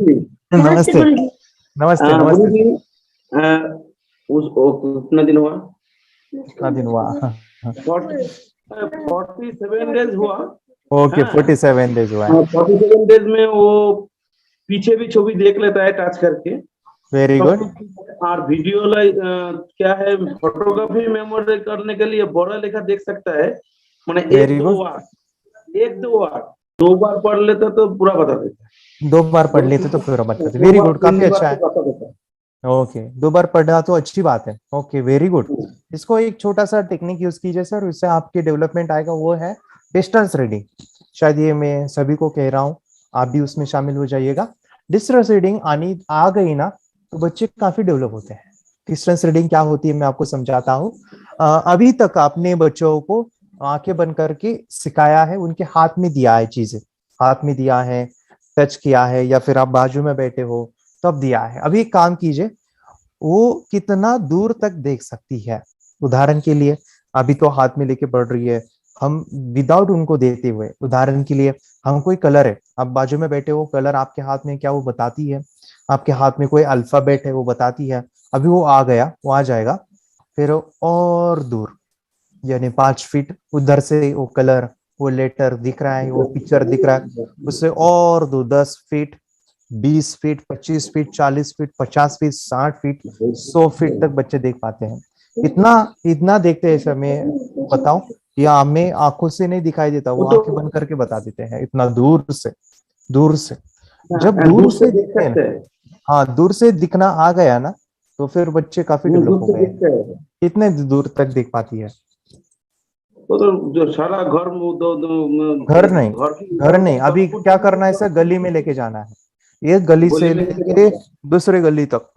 गुरुजी। नमस्ते नमस्ते गुरु नमस्ते जी, कितना दिन हुआ? कितना दिन हुआ? 47 डेज हुआ। ओके, हाँ 47 days हुआ है। 47 डेज में वो पीछे भी छवि देख लेता है टच करके। वेरी सब गुड। कुछ ठीक है। और वीडियो क्या है, फोटोग्राफी मेमोरी करने के लिए बड़ा लेखा देख सकता है। मैंने वेरी गुड। एक दो बार 2 बार पढ़ लेता तो पूरा बता देता है। 2 बार पढ़ लेते तो पूरा बताते। दो वेरी बार गुड, काफी 3 बार अच्छा तो है। बता देता है। ओके, 2 बार पढ़ा तो अच्छी बात है। Okay, very good. इसको एक छोटा सा टेक्निक यूज कीजिए सर, उससे आपकी डेवलपमेंट आएगा, वो है डिस्टेंस रीडिंग। शायद ये मैं सभी को कह रहा हूँ, आप भी उसमें शामिल हो जाइएगा। डिस्टेंस रीडिंग आनी आ गई ना तो बच्चे काफी डेवलप होते हैं। डिस्टेंस रीडिंग क्या होती है मैं आपको समझाता हूँ। अभी तक आपने बच्चों को आंखें बंद करके सिखाया है, उनके हाथ में दिया है चीजें, हाथ में दिया है, टच किया है, या फिर आप बाजू में बैठे हो तब दिया है। अभी एक काम कीजिए, वो कितना दूर तक देख सकती है। उदाहरण के लिए अभी तो हाथ में लेके पढ़ रही है, हम विदाउट उनको देते हुए, उदाहरण के लिए हम कोई कलर है, आप बाजू में बैठे हो, कलर आपके हाथ में क्या वो बताती है, आपके हाथ में कोई अल्फाबेट है वो बताती है। अभी वो आ गया, वो आ जाएगा, फिर और दूर, यानी 5 फीट उधर से वो कलर, वो लेटर दिख रहा है, वो पिक्चर दिख रहा है, उससे और दूर 10 feet, 20 feet, 25 feet, 40 feet, 50 feet, 60 feet, 100 feet तक बच्चे देख पाते हैं। इतना इतना देखते हैं सर, मैं बताऊं, या हमें आंखों से नहीं दिखाई देता, वो वो तो आंखें बंद करके बता देते हैं, इतना दूर से, दूर से। जब दूर दूर से से देख दिखते हैं ना, सकते हैं। हाँ दूर से दिखना आ गया ना, तो फिर बच्चे काफी डेवलप दूर हो से गए हैं। दिखते हैं। कितने दूर तक देख पाती है? वो तो जो सारा घर घर नहीं, घर की घर इधर नहीं, सब अभी कुछ क्या करना है सर, गली में लेके जाना है, एक गली गोली से में लेके लेके जाते दूसरे गली तक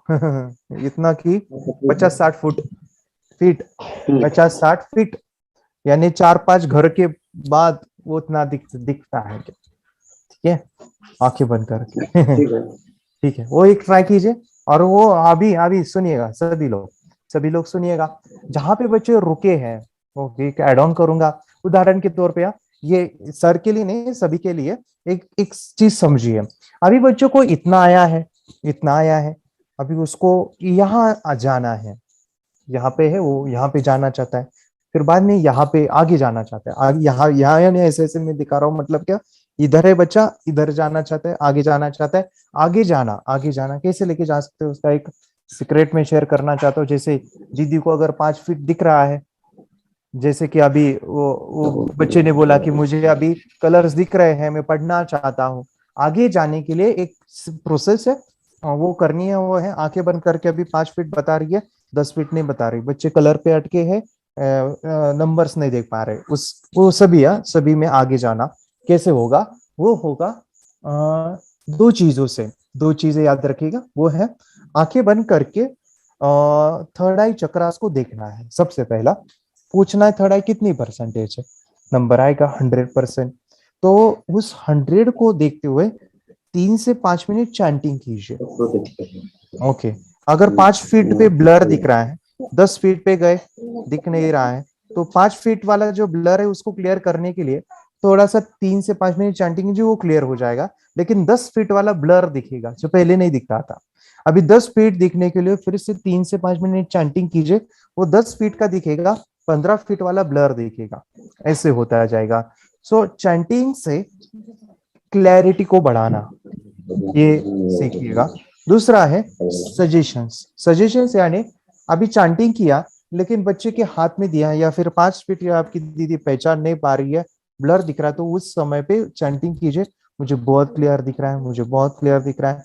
इतना की हैं। 50-60 फीट, हम्म, 50-60 फीट, यानी 4-5 घर के बाद वो उतना दिखता है। ठीक है, आंखें बंद करके ठीक है। ठीक है, वो एक ट्राई कीजिए। और वो अभी अभी सुनिएगा, सभी लोग सुनिएगा, जहां पे बच्चे रुके हैं वो एक एड ऑन करूंगा। उदाहरण के तौर पे ये सर के लिए नहीं, सभी के लिए एक एक चीज समझिए। अभी बच्चों को इतना आया है, इतना आया है, अभी उसको यहाँ जाना है, यहाँ पे है वो, यहाँ पे जाना चाहता है, फिर बाद में यहाँ पे आगे जाना चाहता है, आगे यहाँ यहाँ, यानी ऐसे ऐसे मैं दिखा रहा हूँ, मतलब क्या, इधर है बच्चा, इधर जाना चाहता है, आगे जाना चाहता है। आगे जाना कैसे लेके जा सकते हो, उसका एक सीक्रेट में शेयर करना चाहता हूँ। जैसे दीदी को अगर 5 फीट दिख रहा है, जैसे कि अभी वो बच्चे ने बोला कि मुझे अभी कलर्स दिख रहे हैं, मैं पढ़ना चाहता हूँ, आगे जाने के लिए एक प्रोसेस है, वो करनी है, वो है आंखें बंद करके अभी 5 फीट बता रही है, 10 फीट नहीं बता रही, बच्चे कलर पे अटके हैं, नंबर्स नहीं देख पा रहे, उस वो सभी सभी में आगे जाना कैसे होगा, वो होगा दो चीजों से। दो चीजें याद रखिएगा, वो है आंखें बंद करके थर्ड आई चक्रास को देखना है। सबसे पहला पूछना है थर्ड आई कितनी परसेंटेज है, नंबर आएगा 100%। तो उस 100 को देखते हुए 3 से 5 मिनट चैंटिंग कीजिए। ओके, अगर 5 फीट पे ब्लर दिख रहा है, 10 फीट पे गए दिख नहीं रहा है, तो 5 फीट वाला जो ब्लर है उसको क्लियर करने के लिए थोड़ा सा 3 से 5 मिनट चैंटिंग जो वो क्लियर हो जाएगा। लेकिन 10 फीट वाला ब्लर दिखेगा जो पहले नहीं दिखता था, अभी 10 फीट दिखने के लिए फिर से 3 से 5 मिनट चैंटिंग कीजिए, वो 10 फीट का दिखेगा, 15 फीट वाला ब्लर दिखेगा, ऐसे होता जाएगा। सो चैंटिंग से क्लैरिटी को बढ़ाना, ये सीखिएगा। दूसरा है सजेशंस। सजेशंस यानी अभी चांटिंग किया, लेकिन बच्चे के हाथ में दिया, या फिर 5 फीट या आपकी दीदी पहचान नहीं पा रही है, ब्लर दिख रहा है, तो उस समय पे चैंटिंग कीजिए, मुझे बहुत क्लियर दिख रहा है, मुझे बहुत क्लियर दिख रहा है,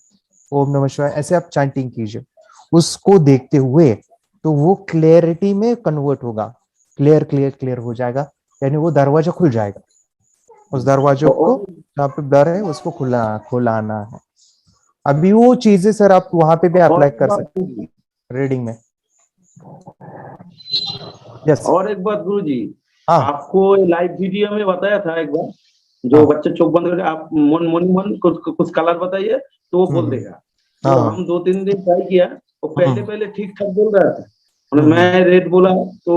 ओम नमः शिवाय, ऐसे आप चैंटिंग कीजिए उसको देखते हुए, तो वो क्लियरिटी में कन्वर्ट होगा, क्लियर क्लियर क्लियर हो जाएगा, यानी वो दरवाजा खुल जाएगा, उस दरवाजे को और जहाँ पे ब्लर है उसको खुलाना है। अभी वो चीजें सर आप वहां पे भी और अप्लाई एक कर बात सकते हैं रीडिंग में। यस। और एक बात गुरु जी, हाँ। आपको लाइव वीडियो में बताया था एक बार, जो हाँ। बच्चे चोक बंद करके आप मन कुछ कलर बताइए तो वो बोल हम्म। देगा। तो हाँ। हम 2-3 दिन ट्राई किया, वो पहले हम्म। पहले ठीक ठाक बोल रहा था। हम्म। मैं रेड बोला तो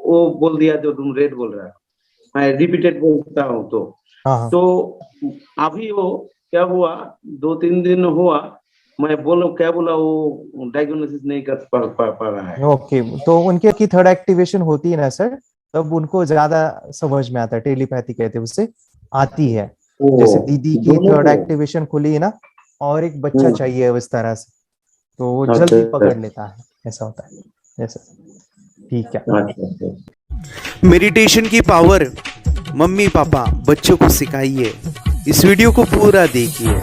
वो बोल दिया जो तुम रेड बोल रहा है। मैं रिपीटेड बोलता हूँ तो हाँ। हाँ। तो अभी वो क्या हुआ, 2-3 दिन हुआ, मैं क्या बोला, वो डायग्नोसिस नहीं कर पा रहा है। ओके, तो उनके की थर्ड एक्टिवेशन होती है ना सर, तब उनको ज्यादा समझ में आता है, टेलीपैथी कहते हैं उससे आती है। जैसे दीदी की थर्ड एक्टिवेशन खुली है ना, और एक बच्चा चाहिए उस तरह से, तो वो जल्दी पकड़ लेता है, ऐसा होता है। जैसे ठीक है। मेडिटेशन की पावर मम्मी पापा बच्चों को सिखाइए। इस वीडियो को पूरा देखिए।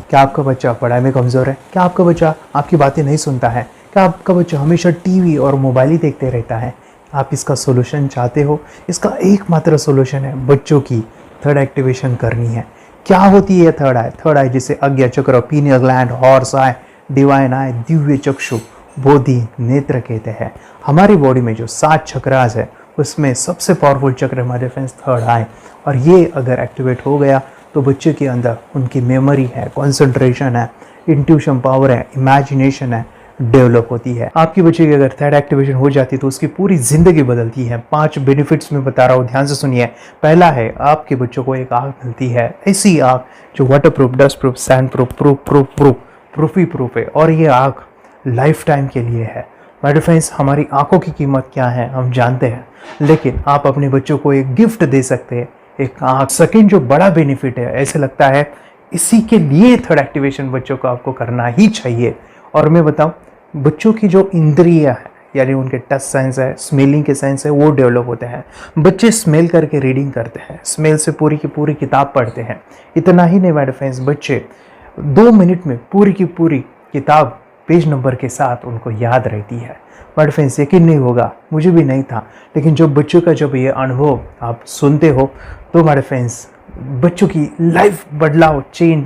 क्या आपका बच्चा पढ़ाई में कमजोर है? क्या आपका बच्चा आपकी बातें नहीं सुनता है? क्या आपका बच्चा हमेशा टीवी और मोबाइल ही देखते रहता है? आप इसका सोल्यूशन चाहते हो? इसका एकमात्र सोल्यूशन है बच्चों की थर्ड एक्टिवेशन करनी है। क्या होती है थर्ड आई? थर्ड आई जिसे आज्ञा चक्र, pineal gland, Horus eye, divine eye, दिव्य चक्षु, बोधि नेत्र कहते हैं। हमारी बॉडी में जो 7 चक्रास है उसमें सबसे पावरफुल चक्र हमारे फ्रेंड्स थर्ड आई, और ये अगर एक्टिवेट हो गया तो बच्चे के अंदर उनकी मेमोरी है, कंसंट्रेशन है, इंट्यूशन पावर है, इमेजिनेशन है, डेवलप होती है। आपकी बच्चे की अगर थर्ड एक्टिवेशन हो जाती है तो उसकी पूरी जिंदगी बदलती है। 5 बेनिफिट्स में बता रहा हूँ, ध्यान से सुनिए। पहला है, आपके बच्चों को एक आँख मिलती है, ऐसी आँख जो water proof, dust proof, sand proof, proof ही प्रूफ है, और ये आँख लाइफ टाइम के लिए है। माय डियर फ्रेंड्स, हमारी आंखों की कीमत क्या है हम जानते हैं, लेकिन आप अपने बच्चों को एक गिफ्ट दे सकते हैं, एक आँख। सेकंड जो बड़ा बेनिफिट है, ऐसे लगता है इसी के लिए थर्ड एक्टिवेशन बच्चों को आपको करना ही चाहिए। और मैं बताऊं, बच्चों की जो इंद्रियां है, यानी उनके टच सेंस है, स्मेलिंग के सेंस है, वो डेवलप होते हैं। बच्चे स्मेल करके रीडिंग करते हैं, स्मेल से पूरी की पूरी किताब पढ़ते हैं। इतना ही नहीं माय डियर फ्रेंड्स, बच्चे 2 मिनट में पूरी की पूरी किताब पेज नंबर के साथ उनको याद रहती है। बट फ्रेंड्स, यकीन नहीं होगा, मुझे भी नहीं था, लेकिन जब बच्चों का जब ये अनुभव आप सुनते हो तो हमारे फ्रेंड्स बच्चों की लाइफ बदलाव, चेंज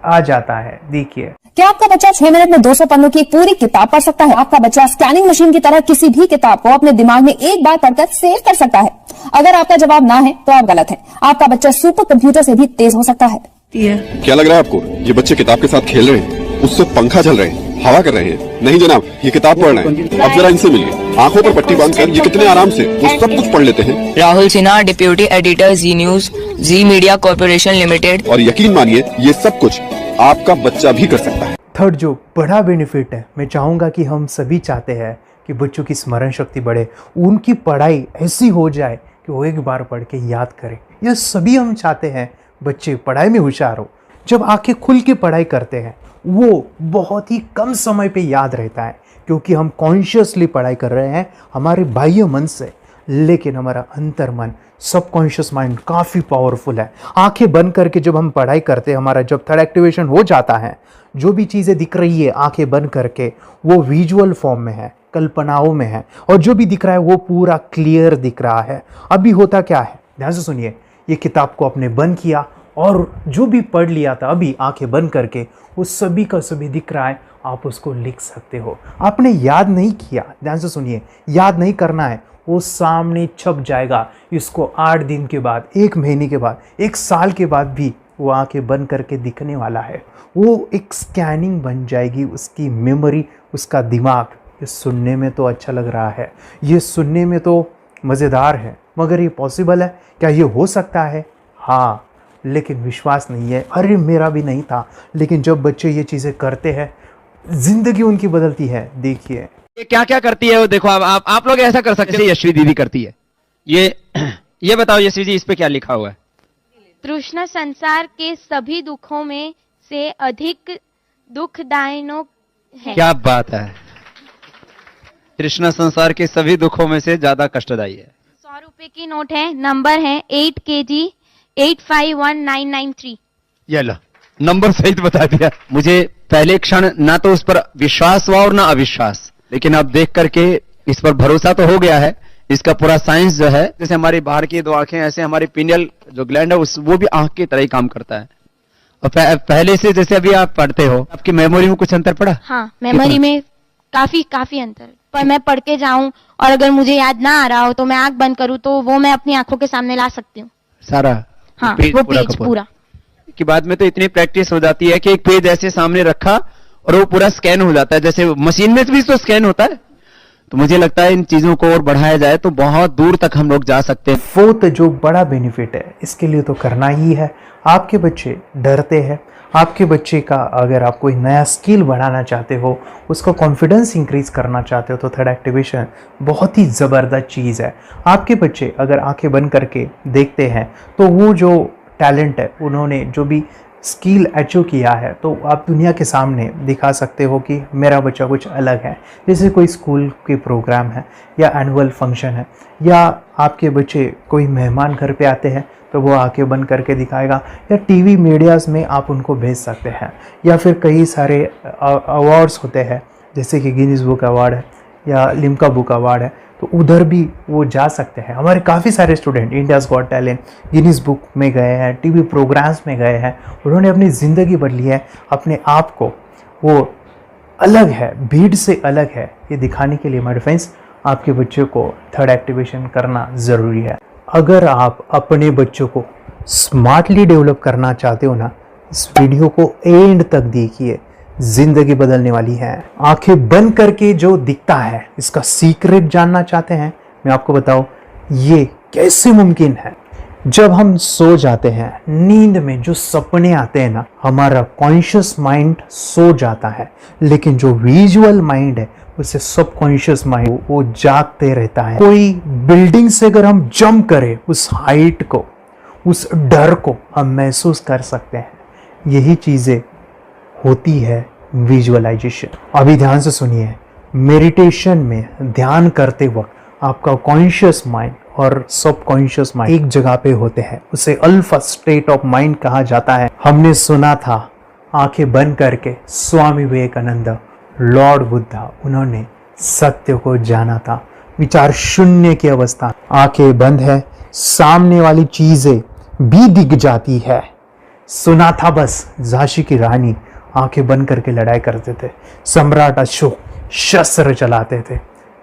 आ जाता है। देखिए, क्या आपका बच्चा 6 मिनट में 200 पन्नों की एक पूरी किताब पढ़ सकता है? आपका बच्चा स्कैनिंग मशीन की तरह किसी भी किताब को अपने दिमाग में एक बार पढ़कर सेव कर सकता है? अगर आपका जवाब ना है तो आप गलत हैं। आपका बच्चा सुपर कंप्यूटर से भी तेज हो सकता है। क्या लग रहा है आपको? ये बच्चे किताब के साथ खेल रहे हैं, उससे पंखा चल रहे हैं, हवा कर रहे हैं? नहीं जनाब, ये किताब पढ़ रहे हैं। अब जरा इनसे मिलिए, आंखों पर पट्टी बांधकर ये कितने आराम से वो सब कुछ पढ़ लेते हैं। राहुल सिन्हा, डिप्यूटी एडिटर, जी न्यूज, जी मीडिया कॉर्पोरेशन लिमिटेड। और यकीन मानिए, ये सब कुछ आपका बच्चा भी कर सकता है। थर्ड जो बड़ा बेनिफिट है, मैं चाहूँगा कि हम सभी चाहते हैं कि बच्चों की स्मरण शक्ति बढ़े, उनकी पढ़ाई ऐसी हो जाए कि वो एक बार पढ़ के याद करें। यह सभी हम चाहते हैं, बच्चे पढ़ाई में होशियार हो। जब आंखें खुल के पढ़ाई करते हैं वो बहुत ही कम समय पे याद रहता है, क्योंकि हम कॉन्शियसली पढ़ाई कर रहे हैं हमारे बाह्य मन से, लेकिन हमारा अंतर मन, सबकॉन्शियस माइंड काफ़ी पावरफुल है। आंखें बंद करके जब हम पढ़ाई करते हैं, हमारा जब थर्ड एक्टिवेशन हो जाता है, जो भी चीज़ें दिख रही है आंखें बंद करके, वो विजुअल फॉर्म में है, कल्पनाओं में है, और जो भी दिख रहा है वो पूरा क्लियर दिख रहा है। अभी होता क्या है, ध्यान से सुनिए। ये किताब को आपने बंद किया और जो भी पढ़ लिया था अभी आंखें बंद करके, वो सभी का सभी दिख रहा है, आप उसको लिख सकते हो। आपने याद नहीं किया, ध्यान से सुनिए, याद नहीं करना है, वो सामने छप जाएगा। इसको 8 दिन के बाद, 1 महीने के बाद, 1 साल के बाद भी वो आंखें बंद करके दिखने वाला है। वो एक स्कैनिंग बन जाएगी, उसकी मेमोरी, उसका दिमाग। ये सुनने में तो अच्छा लग रहा है, ये सुनने में तो मज़ेदार है, मगर ये पॉसिबल है क्या? ये हो सकता है, हाँ, लेकिन विश्वास नहीं है। अरे मेरा भी नहीं था, लेकिन जब बच्चे ये चीज़ें करते हैं, जिंदगी उनकी बदलती है। देखिए ये क्या क्या करती है वो देखो। आप लोग ऐसा कर सकते हैं, यशवी दीदी करती है। ये बताओ यशवी जी, इस पे क्या लिखा हुआ है? तृष्णा संसार के सभी दुखों में से अधिक दुखदायक है। क्या बात है, तृष्णा संसार के सभी दुखों में से ज्यादा कष्टदायी है। 100 रुपए की नोट है, नंबर है 8 kg 851993। ये लो, नंबर सहित बता दिया। मुझे पहले क्षण ना तो उस पर विश्वास हुआ और ना अविश्वास, लेकिन अब देख करके इस पर भरोसा तो हो गया है। इसका पूरा साइंस जो है, जैसे हमारी बाहर की 2 आंखें, ऐसे हमारी पिनियल जो ग्लैंड है वो भी आंख की तरह ही काम करता है। और पहले से जैसे अभी आप पढ़ते हो, आपकी मेमोरी में कुछ अंतर पड़ा? हाँ, मेमोरी में काफी अंतर। पर मैं पढ़ के जाऊं और अगर मुझे याद ना आ रहा हो तो मैं आंख बंद करूं तो वो मैं अपनी आंखों के सामने ला सकती हूँ सारा। हाँ, वो पेज पूरा कि बाद में तो इतनी प्रैक्टिस हो जाती है कि एक पेज ऐसे सामने रखा और वो पूरा स्कैन हो जाता है। जैसे मशीन में भी तो स्कैन होता है, तो मुझे लगता है इन चीजों को और बढ़ाया जाए तो बहुत दूर तक हम लोग जा सकते हैं। फोर्थ जो बड़ा बेनिफिट है, इसके लिए तो करना ही है। आपके बच्चे डरते हैं, आपके बच्चे का अगर आप कोई नया स्किल बढ़ाना चाहते हो, उसका कॉन्फिडेंस इंक्रीज करना चाहते हो, तो थर्ड एक्टिवेशन बहुत ही ज़बरदस्त चीज़ है। आपके बच्चे अगर आंखें बंद करके देखते हैं तो वो जो टैलेंट है, उन्होंने जो भी स्किल अचीव किया है, तो आप दुनिया के सामने दिखा सकते हो कि मेरा बच्चा कुछ अलग है। जैसे कोई स्कूल के प्रोग्राम है या एनुअल फंक्शन है, या आपके बच्चे कोई मेहमान घर पे आते हैं तो वो आंखें बंद करके दिखाएगा, या टीवी मीडियाज़ में आप उनको भेज सकते हैं, या फिर कई सारे अवार्ड्स होते हैं जैसे कि गिनीज बुक अवार्ड है या लिम्का बुक अवार्ड है, तो उधर भी वो जा सकते हैं। हमारे काफ़ी सारे student India's got talent, Guinness book में गए हैं, टीवी प्रोग्राम्स में गए हैं, उन्होंने अपनी ज़िंदगी बदली है, अपने आप को वो अलग है, भीड़ से अलग है, ये दिखाने के लिए मेरे फ्रेंड्स आपके बच्चों को थर्ड एक्टिवेशन करना ज़रूरी है। अगर आप अपने बच्चों को स्मार्टली डेवलप करना चाहते हो ना, इस वीडियो को एंड तक देखिए, जिंदगी बदलने वाली है। आंखें बंद करके जो दिखता है, इसका सीक्रेट जानना चाहते हैं, मैं आपको बताऊं ये कैसे मुमकिन है। जब हम सो जाते हैं, नींद में जो सपने आते हैं ना, हमारा कॉन्शियस माइंड सो जाता है, लेकिन जो विजुअल माइंड है, उसे सबकॉन्शियस माइंड वो जागते रहता है। कोई बिल्डिंग से अगर हम जंप करें, उस हाइट को, उस डर को हम महसूस कर सकते हैं। यही चीज़ें होती है विजुअलाइजेशन। अभी ध्यान से सुनिए, मेडिटेशन में ध्यान करते वक्त आपका कॉन्शियस माइंड और सबकॉन्शियस माइंड एक जगह पे होते हैं, उसे अल्फा स्टेट ऑफ माइंड कहा जाता है। हमने सुना था आंखें बंद करके स्वामी विवेकानंद, लॉर्ड बुद्धा, उन्होंने सत्य को जाना था। विचार शून्य की अवस्था, आंखें बंद है, सामने वाली चीजें भी दिख जाती है। सुना था बस, झांसी की रानी आंखें बंद करके लड़ाई करते थे, सम्राट अशोक शस्त्र चलाते थे।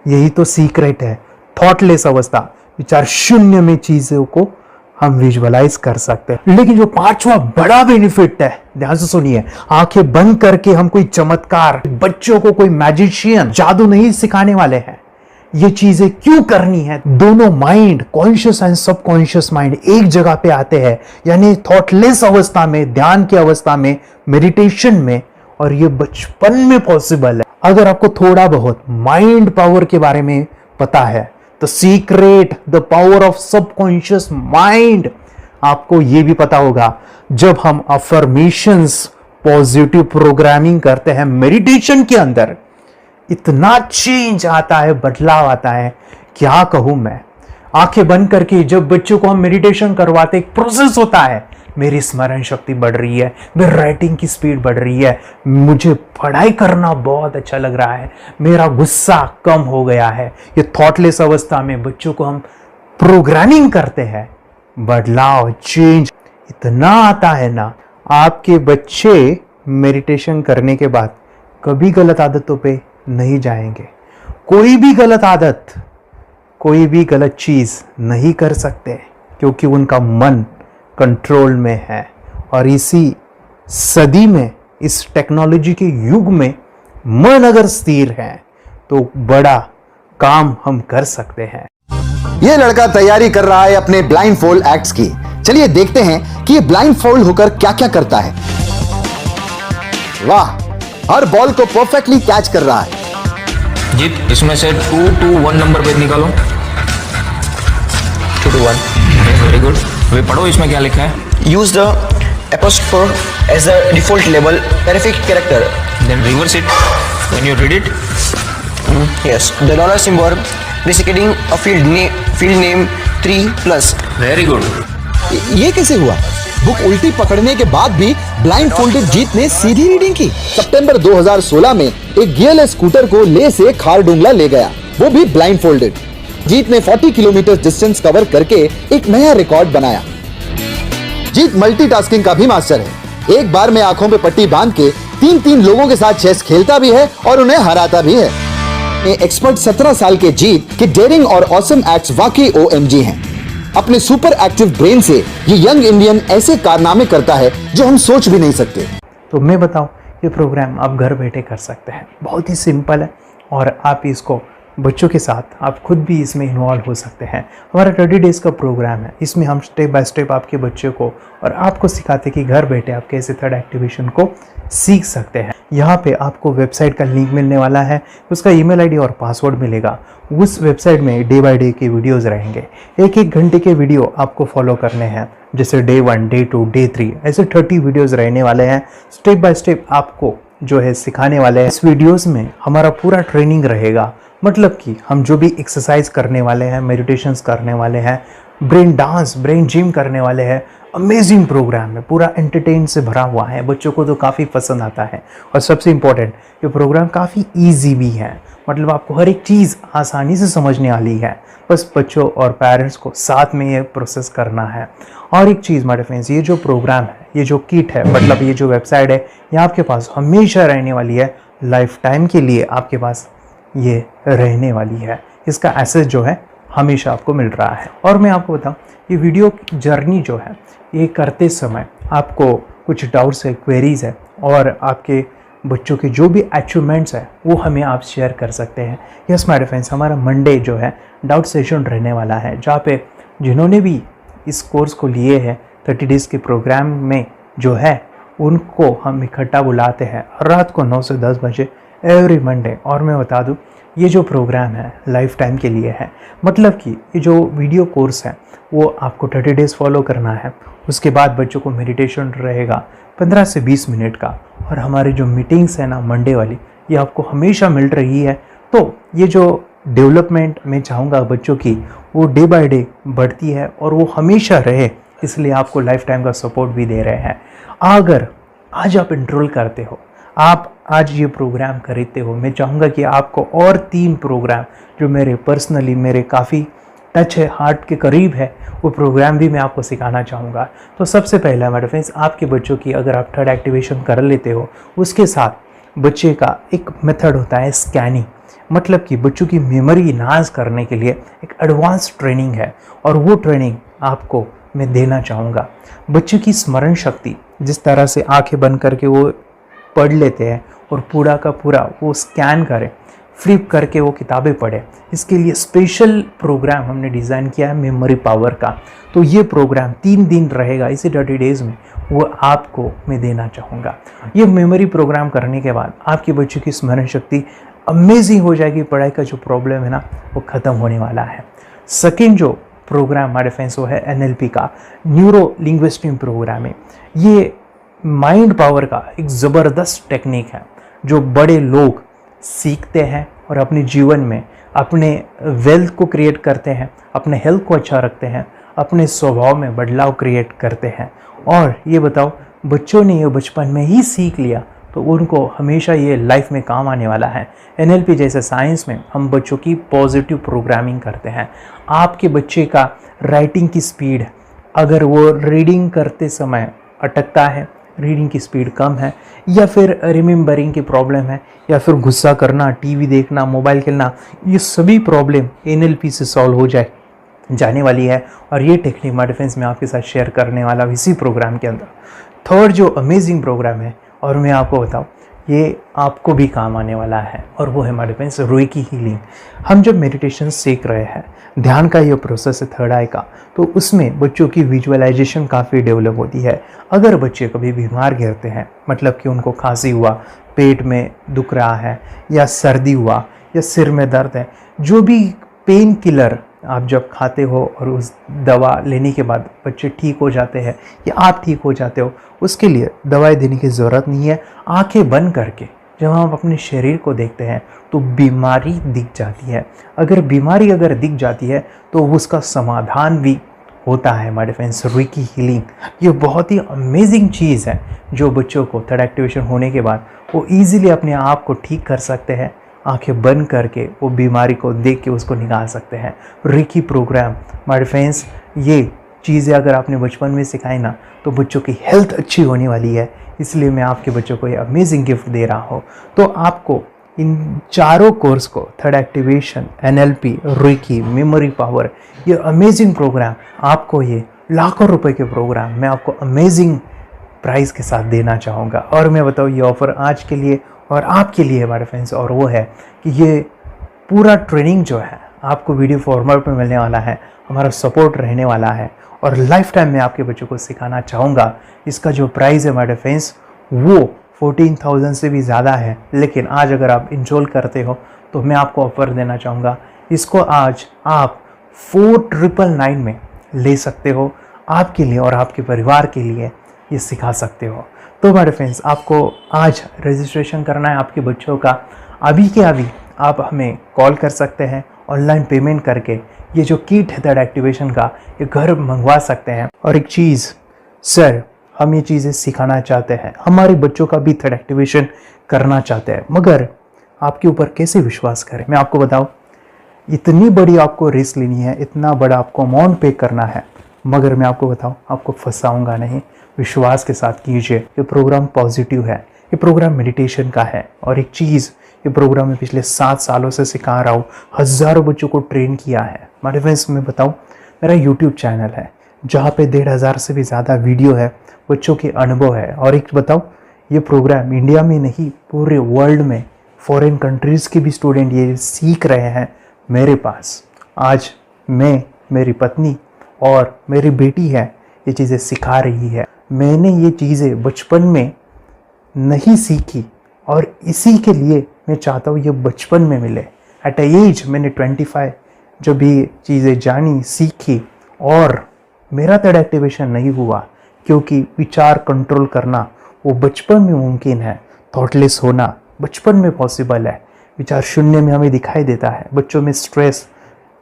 यही तो सीक्रेट है, थॉटलेस अवस्था, विचार शून्य में चीजों को हम विजुअलाइज कर सकते हैं। लेकिन जो पांचवा बड़ा बेनिफिट है, ध्यान से सुनिए, आंखें बंद करके हम कोई चमत्कार, बच्चों को कोई मैजिशियन जादू नहीं सिखाने वाले हैं। ये चीजें क्यों करनी है? दोनों mind, conscious and subconscious mind एक जगह पे आते हैं, यानी थॉटलेस अवस्था में, ध्यान की अवस्था में, मेडिटेशन में, और ये बचपन में पॉसिबल है। अगर आपको थोड़ा बहुत माइंड पावर के बारे में पता है, तो secret, the power of subconscious mind, आपको ये भी पता होगा, जब हम अफर्मेशंस, पॉजिटिव प्रोग्रामिंग करते हैं मेडिटेशन के अंदर, इतना चेंज आता है, बदलाव आता है, क्या कहूं मैं। आंखें बंद करके जब बच्चों को हम मेडिटेशन करवाते, एक प्रोसेस होता है, मेरी स्मरण शक्ति बढ़ रही है, मेरी राइटिंग की स्पीड बढ़ रही है, मुझे पढ़ाई करना बहुत अच्छा लग रहा है, मेरा गुस्सा कम हो गया है। ये थॉटलेस अवस्था में बच्चों को हम प्रोग्रामिंग करते हैं, बदलाव, चेंज इतना आता है ना। आपके बच्चे मेडिटेशन करने के बाद कभी गलत आदतों पे नहीं जाएंगे। कोई भी गलत आदत, कोई भी गलत चीज नहीं कर सकते, क्योंकि उनका मन कंट्रोल में है। और इसी सदी में, इस टेक्नोलॉजी के युग में, मन अगर स्थिर है तो बड़ा काम हम कर सकते हैं। ये लड़का तैयारी कर रहा है अपने ब्लाइंड फोल्ड एक्ट्स की। चलिए देखते हैं कि ये ब्लाइंड फोल्ड होकर क्या क्या करता है। वाह, हर बॉल को परफेक्टली कैच कर रहा है। जीत, इसमें से 2 to 1 नंबर भेद निकालो। 2 to 1, वेरी गुड। वे पढ़ो, इसमें क्या लिखा है? use the apostrophe as a default label perfect character. Then reverse it when you read it. Yes, the dollar symbol designating a field name 3+. Very good. ये कैसे हुआ? बुक उल्टी पकड़ने के बाद भी ब्लाइंड फोल्डेड जीत ने सीधी रीडिंग की। सितंबर 2016 में एक गियरलेस स्कूटर को ले से खारडुंगला ले गया, वो भी ब्लाइंड फोल्डेड। जीत ने 40 किलोमीटर डिस्टेंस कवर करके एक नया रिकॉर्ड बनाया। जीत मल्टीटास्किंग का भी मास्टर है। एक बार में आंखों पे पट्टी बांध के 3-3 लोगों के साथ चेस खेलता भी है और उन्हें हराता भी है। एक्सपर्ट 17 साल के जीत के डेयरिंग और ऑसम एक्ट्स वाकई OMG हैं। अपने सुपर एक्टिव ब्रेन से ये यंग इंडियन ऐसे कारनामे करता है जो हम सोच भी नहीं सकते। तो मैं बताऊं, ये प्रोग्राम आप घर बैठे कर सकते हैं, बहुत ही सिंपल है, और आप इसको बच्चों के साथ आप खुद भी इसमें इन्वॉल्व हो सकते हैं। हमारा 30 डेज़ का प्रोग्राम है, इसमें हम स्टेप बाय स्टेप आपके बच्चे को और आपको सिखाते कि घर बैठे आप कैसे थर्ड एक्टिवेशन को सीख सकते हैं। यहाँ पे आपको वेबसाइट का लिंक मिलने वाला है, उसका ईमेल आईडी और पासवर्ड मिलेगा। उस वेबसाइट में डे बाय डे के वीडियोज़ रहेंगे, 1-1 घंटे के वीडियो आपको फॉलो करने हैं, जैसे डे 1, डे 2, डे 3 ऐसे 30 वीडियोज़ रहने वाले हैं। स्टेप बाय स्टेप आपको जो है सिखाने वाले हैं। इस वीडियोस में हमारा पूरा ट्रेनिंग रहेगा, मतलब कि हम जो भी एक्सरसाइज करने वाले हैं, मेडिटेशंस करने वाले हैं, ब्रेन डांस, ब्रेन जिम करने वाले हैं। अमेजिंग प्रोग्राम है, पूरा एंटरटेन से भरा हुआ है, बच्चों को तो काफ़ी पसंद आता है। और सबसे इम्पोर्टेंट, ये प्रोग्राम काफ़ी ईजी भी है, मतलब आपको हर एक चीज़ आसानी से समझने वाली है। बस बच्चों और पेरेंट्स को साथ में ये प्रोसेस करना है। और एक चीज़ माय फ्रेंड्स, ये जो प्रोग्राम है, ये जो किट है, मतलब ये जो वेबसाइट है, ये आपके पास हमेशा रहने वाली है, लाइफ टाइम के लिए आपके पास ये रहने वाली है। इसका एक्सेस जो है हमेशा आपको मिल रहा है। और मैं आपको बताऊं, ये वीडियो जर्नी जो है, ये करते समय आपको कुछ डाउट्स है, क्वेरीज है, और आपके बच्चों के जो भी अचीवमेंट्स है वो हमें आप शेयर कर सकते हैं। यस माय फ्रेंड्स, हमारा मंडे जो है डाउट सेशन रहने वाला है, जहाँ पे जिन्होंने भी इस कोर्स को लिए हैं 30 डेज़ के प्रोग्राम में जो है, उनको हम इकट्ठा बुलाते हैं रात को 9 से 10 बजे एवरी मंडे। और मैं बता दूं, ये जो प्रोग्राम है लाइफ टाइम के लिए है, मतलब कि ये जो वीडियो कोर्स है वो आपको 30 डेज़ फॉलो करना है। उसके बाद बच्चों को मेडिटेशन रहेगा 15 से 20 मिनट का, और हमारी जो मीटिंग्स है ना मंडे वाली, ये आपको हमेशा मिल रही है। तो ये जो डेवलपमेंट मैं चाहूँगा बच्चों की, वो डे बाय डे बढ़ती है और वो हमेशा रहे, इसलिए आपको लाइफ टाइम का सपोर्ट भी दे रहे हैं। अगर आज आप एनरोल करते हो, आप आज ये प्रोग्राम खरीदते हो, मैं चाहूँगा कि आपको और 3 प्रोग्राम जो मेरे पर्सनली मेरे काफ़ी टच है, हार्ट के करीब है, वो प्रोग्राम भी मैं आपको सिखाना चाहूँगा। तो सबसे पहला मेरे फ्रेंड्स, आपके बच्चों की अगर आप थर्ड एक्टिवेशन कर लेते हो, उसके साथ बच्चे का एक मेथड होता है स्कैनिंग, मतलब कि बच्चों की मेमोरी इन्हांस करने के लिए एक एडवांस ट्रेनिंग है, और वो ट्रेनिंग आपको मैं देना चाहूँगा। बच्चों की स्मरण शक्ति, जिस तरह से आंखें बंद करके वो पढ़ लेते हैं और पूरा का पूरा वो स्कैन करें, फ्लिप करके वो किताबें पढ़े, इसके लिए स्पेशल प्रोग्राम हमने डिज़ाइन किया है मेमोरी पावर का। तो ये प्रोग्राम 3 दिन रहेगा, इसी 30 डेज़ में वो आपको मैं देना चाहूँगा। ये मेमोरी प्रोग्राम करने के बाद आपके बच्चों की स्मरण शक्ति अमेजिंग हो जाएगी, पढ़ाई का जो प्रॉब्लम है ना वो ख़त्म होने वाला है। सेकेंड जो प्रोग्राम हमारे फ्रेंड्स वो है NLP का, न्यूरो लिंग्विस्टिक प्रोग्राम है। ये माइंड पावर का एक ज़बरदस्त टेक्निक है, जो बड़े लोग सीखते हैं और अपने जीवन में अपने वेल्थ को क्रिएट करते हैं, अपने हेल्थ को अच्छा रखते हैं, अपने स्वभाव में बदलाव क्रिएट करते हैं। और ये बताओ, बच्चों ने ये बचपन में ही सीख लिया तो उनको हमेशा ये लाइफ में काम आने वाला है। NLP जैसे साइंस में हम बच्चों की पॉजिटिव प्रोग्रामिंग करते हैं। आपके बच्चे का राइटिंग की स्पीड, अगर वो रीडिंग करते समय अटकता है, रीडिंग की स्पीड कम है, या फिर रिमेंबरिंग की प्रॉब्लम है, या फिर गुस्सा करना, टीवी देखना, मोबाइल खेलना, ये सभी प्रॉब्लम NLP से सॉल्व हो जाने वाली है। और ये टेक्निक हमारे फ्रेंड्स मैं आपके साथ शेयर करने वाला हूँ इसी प्रोग्राम के अंदर। थर्ड जो अमेजिंग प्रोग्राम है, और मैं आपको बताऊँ, ये आपको भी काम आने वाला है, और वो है हमारे फ्रेंड्स रुईकी हीलिंग। हम जब मेडिटेशन सीख रहे हैं, ध्यान का ये प्रोसेस है थर्ड आई का, तो उसमें बच्चों की विजुअलाइजेशन काफ़ी डेवलप होती है। अगर बच्चे कभी बीमार गिरते हैं, मतलब कि उनको खांसी हुआ, पेट में दुख रहा है, या सर्दी हुआ, या सिर में दर्द है, जो भी पेन किलर आप जब खाते हो और उस दवा लेने के बाद बच्चे ठीक हो जाते हैं या आप ठीक हो जाते हो, उसके लिए दवाई देने की ज़रूरत नहीं है। आंखें बंद करके जब हम अपने शरीर को देखते हैं तो बीमारी दिख जाती है। अगर बीमारी दिख जाती है तो उसका समाधान भी होता है हमारे फ्रेंड्स। रुईकी हीलिंग ये बहुत ही अमेजिंग चीज़ है, जो बच्चों को थर्ड एक्टिवेशन होने के बाद वो ईजिली अपने आप को ठीक कर सकते हैं। आंखें बंद करके वो बीमारी को देख के उसको निकाल सकते हैं। रुईकी प्रोग्राम हमारे फ्रेंड्स, ये चीज़ें अगर आपने बचपन में सिखाई ना, तो बच्चों की हेल्थ अच्छी होने वाली है। इसलिए मैं आपके बच्चों को ये अमेजिंग गिफ्ट दे रहा हूँ। तो आपको इन चारों कोर्स को, थर्ड एक्टिवेशन, NLP, रुईकी, मेमोरी पावर, ये अमेजिंग प्रोग्राम, आपको ये लाखों रुपए के प्रोग्राम मैं आपको अमेजिंग प्राइस के साथ देना चाहूँगा। और मैं बताऊँ, ये ऑफ़र आज के लिए और आपके लिए हमारे फ्रेंड्स, और वो है कि ये पूरा ट्रेनिंग जो है आपको वीडियो फॉर्मेट में मिलने वाला है, हमारा सपोर्ट रहने वाला है और लाइफ टाइम में आपके बच्चों को सिखाना चाहूँगा। इसका जो प्राइस है माय डियर फ्रेंड्स वो 14,000 से भी ज़्यादा है, लेकिन आज अगर आप इनरोल करते हो तो मैं आपको ऑफर देना चाहूँगा, इसको आज आप 4,999 में ले सकते हो, आपके लिए और आपके परिवार के लिए ये सिखा सकते हो। तो मेरे फ्रेंड्स आपको आज रजिस्ट्रेशन करना है आपके बच्चों का, अभी के अभी आप हमें कॉल कर सकते हैं, ऑनलाइन पेमेंट करके ये जो किट है थर्ड एक्टिवेशन का ये घर मंगवा सकते हैं। और एक चीज़ सर, हम ये चीज़ें सिखाना चाहते हैं, हमारे बच्चों का भी थर्ड एक्टिवेशन करना चाहते हैं, मगर आपके ऊपर कैसे विश्वास करें। मैं आपको बताऊं, इतनी बड़ी आपको रिस्क लेनी है, इतना बड़ा आपको अमाउंट पे करना है, मगर मैं आपको बताऊं आपको फंसाऊंगा नहीं, विश्वास के साथ कीजिए। ये प्रोग्राम पॉजिटिव है, ये प्रोग्राम मेडिटेशन का है। और एक चीज़, ये प्रोग्राम में पिछले 7 सालों से सिखा रहा हूँ, हज़ारों बच्चों को ट्रेन किया है। हमारे फ्रेंड्स में बताऊँ, मेरा यूट्यूब चैनल है जहाँ पे 1,500 से भी ज़्यादा वीडियो है, बच्चों के अनुभव है। और एक बताऊँ, ये प्रोग्राम इंडिया में नहीं पूरे वर्ल्ड में फॉरेन कंट्रीज़ के भी स्टूडेंट ये सीख रहे हैं मेरे पास। आज मैं, मेरी पत्नी और मेरी बेटी है ये चीज़ें सिखा रही है। मैंने ये चीज़ें बचपन में नहीं सीखी और इसी के लिए मैं चाहता हूँ ये बचपन में मिले। एट एज मैंने 25 जब ये चीज़ें जानी, सीखी और मेरा थर्ड एक्टिवेशन नहीं हुआ, क्योंकि विचार कंट्रोल करना वो बचपन में मुमकिन है। थॉटलेस होना बचपन में पॉसिबल है, विचार शून्य में हमें दिखाई देता है। बच्चों में स्ट्रेस,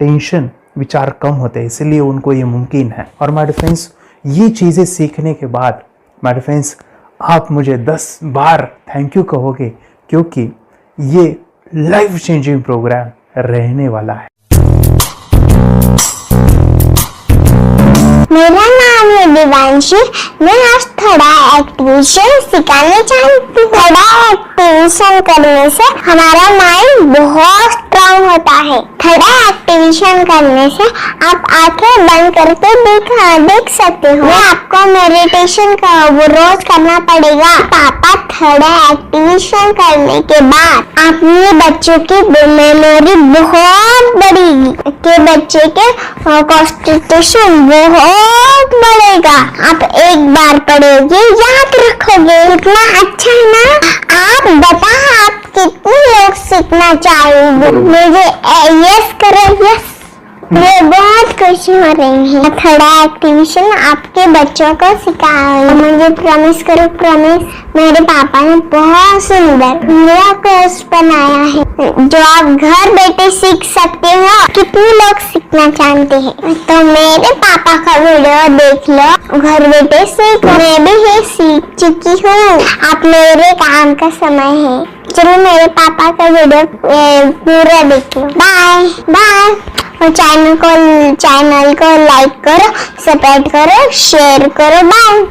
टेंशन, विचार कम होते हैं, इसलिए उनको ये मुमकिन है। और माय डियर फ्रेंड्स ये चीज़ें सीखने के बाद माय डियर फ्रेंड्स आप मुझे 10 बार थैंक यू कहोगे, क्योंकि ये लाइफ चेंजिंग प्रोग्राम रहने वाला है। मेरा नाम है दिवांशी, मैं आज थोड़ा एक्टिवेशन सिखाने चाहती हूँ। थोड़ा एक्टिवेशन करने से हमारा माइंड बहुत स्ट्रांग होता है। थोड़ा एक्टिवेशन करने से आप आंखें बंद करके देख सकते हो। मैं आपको मेडिटेशन का वो रोज करना पड़ेगा। पापा थोड़ा एक्टिवेशन करने के बाद अपने बच्चों की मेमोरी बहुत बढ़ेगी, के बच्चे के कॉन्सेंट्रेशन बहुत बढ़ेगा। आप एक बार पढ़ोगे याद रखोगे, कितना अच्छा है ना। आप बताओ आप कितने लोग सीखना चाहोगे? मुझे यस करो, यस। मुझे बहुत खुशी हो रही है। थोड़ा एक्टिवेशन आपके बच्चों को सिखाओ। मुझे प्रॉमिस करो, प्रॉमिस। मेरे पापा ने बहुत सुंदर मेरा कोर्स बनाया है जो आप घर बैठे सीख सकते हो। कितने लोग सीखना चाहते हैं तो मेरे पापा का वीडियो देख लो, घर बैठे सीख। मैं भी ये सीख चुकी हूँ। आप मेरे काम का समय है, चलो मेरे पापा का वीडियो पूरा देख लो। Bye bye. और चैनल को लाइक करो, सब्सक्राइब करो, शेयर करो। बाय।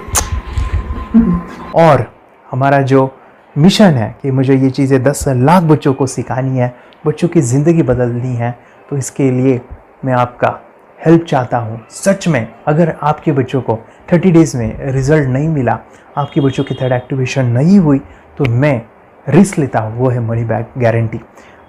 और हमारा जो मिशन है कि मुझे ये चीज़ें 10 लाख बच्चों को सिखानी है, बच्चों की ज़िंदगी बदलनी है, तो इसके लिए मैं आपका हेल्प चाहता हूँ। सच में अगर आपके बच्चों को 30 डेज़ में रिज़ल्ट नहीं मिला, आपके बच्चों की थर्ड एक्टिवेशन नहीं हुई, तो मैं रिस्क लेता हूँ, वो है मनी बैक गारंटी।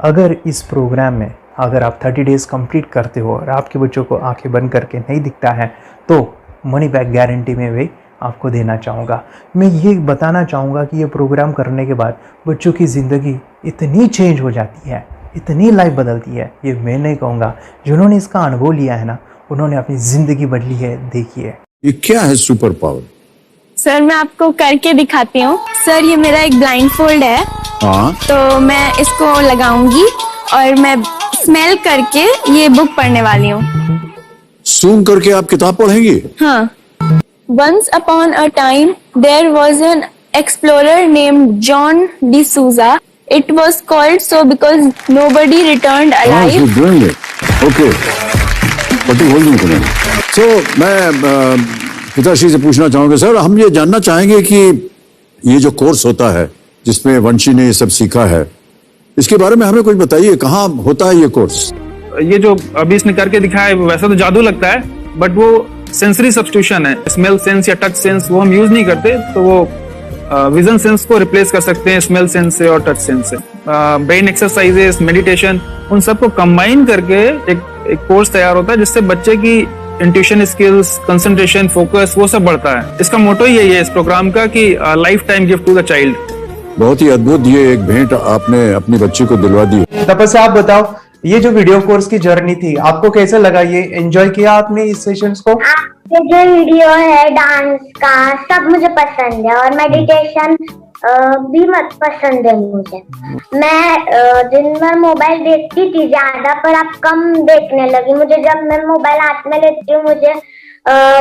अगर इस प्रोग्राम में अगर आप 30 डेज़ कंप्लीट करते हो और आपके बच्चों को आंखें बंद करके नहीं दिखता है, तो मनी बैक गारंटी में भी आपको देना चाहूँगा। मैं ये बताना चाहूँगा कि ये प्रोग्राम करने के बाद बच्चों की ज़िंदगी इतनी चेंज हो जाती है, इतनी लाइफ बदलती है, ये मैं नहीं कहूँगा। जिन्होंने इसका अनुभव लिया है ना, उन्होंने अपनी ज़िंदगी बदली है। देखिए ये क्या है सुपर पावर? सर मैं आपको करके दिखाती हूँ। सर ये मेरा एक ब्लाइंड फोल्ड है। हाँ। तो मैं इसको लगाऊंगी और मैं स्मेल करके ये बुक पढ़ने वाली हूँ। सूंघ करके आप किताब पढ़ेंगी? हाँ। Once upon a time, there was an explorer named John D'Souza. It was called so because nobody returned alive. She's doing it. Okay. पट्टी खोल दूँ तुम्हें। So मैं पिताश्री से पूछना चाहूँगा, सर हम ये जानना चाहेंगे कि ये जो कोर्स होता है जिसमें वंशी ने ये सब सीखा है, इसके बारे में हमें कुछ बताइए। कहाँ होता है ये कोर्स? ये जो अभी इसने करके दिखाया है वैसा तो जादू लगता है, बट वो सेंसरी सब्स्टिट्यूशन है। स्मेल सेंस या टच सेंस वो हम यूज नहीं करते, तो वो विजन सेंस को रिप्लेस कर सकते हैं स्मेल सेंस से और टच सेंस से। ब्रेन एक्सरसाइजेस, मेडिटेशन, उन सबको कंबाइन करके एक कोर्स तैयार होता है जिससे बच्चे की इंट्यूशन स्किल्स, कंसंट्रेशन, फोकस वो सब बढ़ता है। इसका मोटो ही यही है इस प्रोग्राम का कि lifetime gift to the child. बहुत ही अद्भुत ये एक भेंट आपने अपनी बच्ची को दिलवा दी। तपस्या, आप बताओ, ये जो वीडियो कोर्स की जर्नी थी आपको कैसा लगा? ये एंजॉय किया आपने इस सेशंस को? आपके जो वीडियो है डांस का सब मुझे पसंद है और मेडिटेशन भी मत पसंद है मुझे। मैं दिन भर मोबाइल देखती थी ज्यादा, पर अब कम देखने लगी। मुझे जब मैं मोबाइल हाथ में लेती हूँ मुझे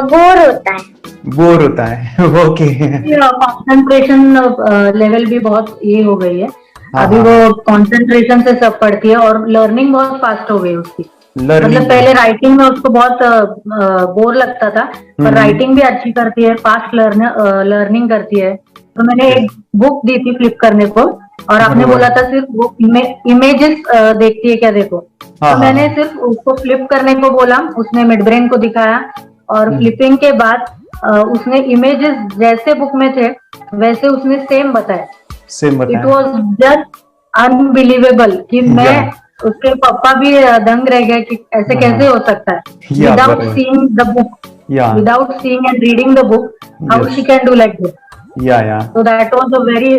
बोर होता है। ओके। कंसंट्रेशन लेवल भी बहुत ये हो गई है। अभी वो कंसंट्रेशन से सब पढ़ती है और लर्निंग बहुत फास्ट हो गई उसकी। मतलब पहले राइटिंग में उसको बहुत बोर लगता था, पर राइटिंग भी अच्छी करती है, फास्ट लर्निंग करती है। तो मैंने एक बुक दी थी फ्लिप करने को और आपने बोला था सिर्फ वो इमेजेस देखती है क्या, देखो। तो मैंने सिर्फ उसको फ्लिप करने को बोला, उसने मिड ब्रेन को दिखाया और फ्लिपिंग के बाद उसने इमेजेस जैसे बुक में थे वैसे उसने सेम बताया। इट वॉज जस्ट अनबिलीवेबल कि मैं उसके पापा भी दंग रह गए कि ऐसे कैसे हो सकता है। Without seeing the book, without seeing and reading the book, how she can do like this. So that was a very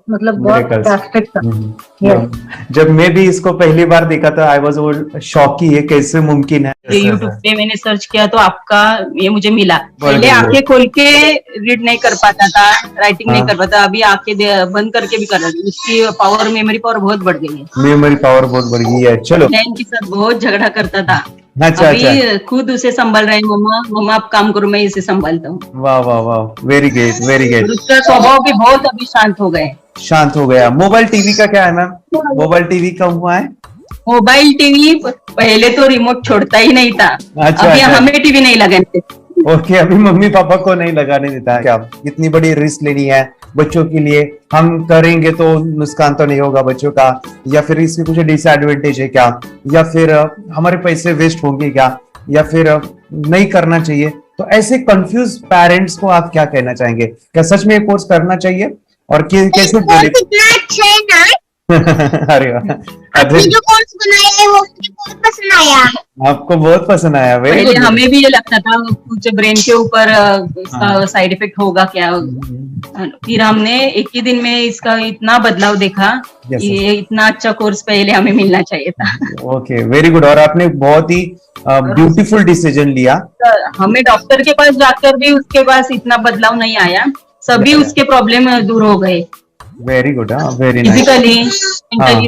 मतलब बहुत ड्रास्टिक था। जब मैं भी इसको पहली बार देखा था आई वाज शॉक कि ये कैसे मुमकिन है। ये यूट्यूब पे मैंने सर्च किया तो आपका ये मुझे मिला। पहले आंखें खोल के रीड नहीं कर पाता था, राइटिंग नहीं कर पाता, अभी आंखें बंद करके भी कर रहा है। उसकी पावर, मेमोरी पावर बहुत बढ़ गई है। मेमोरी पावर बहुत बढ़ गई है। चलो, बहन के साथ बहुत झगड़ा करता था। अच्छा, अभी खुद उसे संभाल रहे हैं। मम्मा आप काम करो, मैं इसे संभालता हूँ। वाह वाह वाह, वेरी ग्रेट, वेरी ग्रेट। उसका स्वभाव भी बहुत अभी शांत हो गया। मोबाइल टीवी का क्या है मैम? मोबाइल टीवी का हुआ है? मोबाइल टीवी पहले तो रिमोट छोड़ता ही नहीं था। अभी हमें टीवी नहीं लगाने देते। ओके, अभी मम्मी पापा को नहीं लगाने देता है। क्या इतनी बड़ी रिस्क लेनी है बच्चों के लिए? हम करेंगे तो नुकसान तो नहीं होगा बच्चों का, या फिर इसकी कुछ डिसएडवांटेज है क्या, या फिर हमारे पैसे वेस्ट होंगे क्या, या फिर नहीं करना चाहिए? तो ऐसे कंफ्यूज पेरेंट्स को आप क्या कहना चाहेंगे? क्या सच में ये कोर्स करना चाहिए और कैसे? अरे जो कोर्स बनाया है वो मुझे बहुत पसंद आया। आपको बहुत पसंद आया? पहले हमें भी ये लगता था कुछ ब्रेन के ऊपर इसका साइड इफेक्ट होगा क्या। फिर हमने एक ही दिन में इसका इतना बदलाव देखा कि ये इतना अच्छा कोर्स पहले हमें मिलना चाहिए था। Okay, very good. और आपने बहुत ही ब्यूटीफुल डिसीजन लिया। हमें डॉक्टर के पास जाकर भी उसके पास इतना बदलाव नहीं आया, सभी उसके प्रॉब्लम दूर हो गए। Very good, very physically, mentally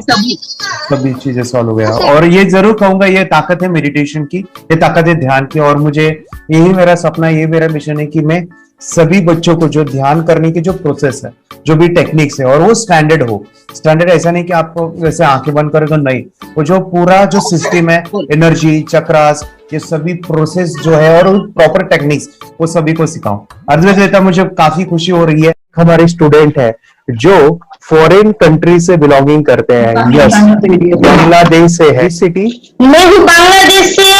सभी चीजें सॉल्व हो गया। और ये जरूर कहूंगा, ये ताकत है मेडिटेशन की, ये ताकत है ध्यान की। और मुझे यही मेरा सपना, ये मेरा मिशन है कि मैं सभी बच्चों को जो ध्यान करने की जो प्रोसेस है, जो भी टेक्निक्स है, और वो स्टैंडर्ड हो। स्टैंडर्ड ऐसा नहीं कि आपको वैसे आंखें बंद करेगा, नहीं, वो जो पूरा जो सिस्टम है, एनर्जी, चक्रास, ये सभी प्रोसेस जो है और प्रॉपर टेक्निक्स, वो सभी को सिखाऊं। अद्वैत, मुझे काफी खुशी हो रही है। हमारे स्टूडेंट है जो फॉरेन कंट्री से बिलोंगिंग करते हैं। यस, बांग्लादेश से है। सिटी मैं भी बांग्लादेश से